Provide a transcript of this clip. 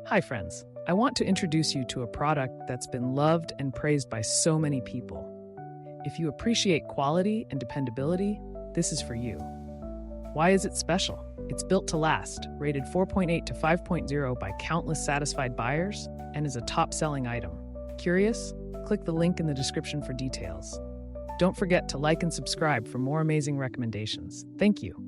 Hi, friends. I want to introduce you to a product that's been loved and praised by so many people. If you appreciate quality and dependability, this is for you. Why is it special? It's built to last, rated 4.8 to 5.0 by countless satisfied buyers, and is a top-selling item. Curious? Click the link in the description for details. Don't forget to like and subscribe for more amazing recommendations. Thank you.